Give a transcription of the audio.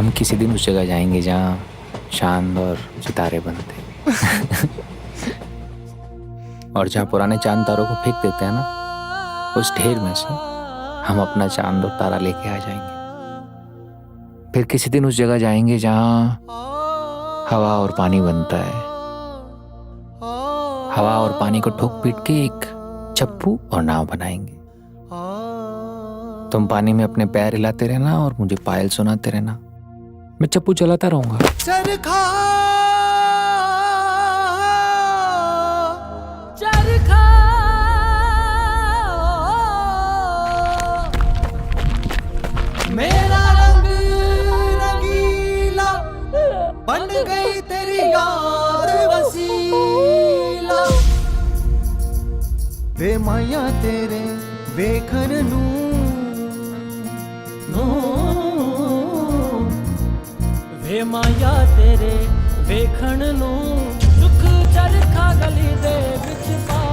हम किसी दिन उस जगह जाएंगे जहाँ चांद और सितारे बनते और जहाँ पुराने चांद तारों को फेंक देते हैं ना, उस ढेर में से हम अपना चांद और तारा लेके आ जाएंगे। फिर किसी दिन उस जगह जाएंगे जहाँ हवा और पानी बनता है। हवा और पानी को ठोक पीट के एक चप्पू और नाव बनाएंगे। तुम पानी में अपने पैर हिलाते रहना और मुझे पायल सुनाते रहना। मैं चप्पू चलाता रहूंगा। चरखा मेरा रंग रंगीला बन गई तेरी याद वसीला वे माया तेरे वेखन नू वे माया तेरे वेखण नू दुख चरखा गली दे विच पा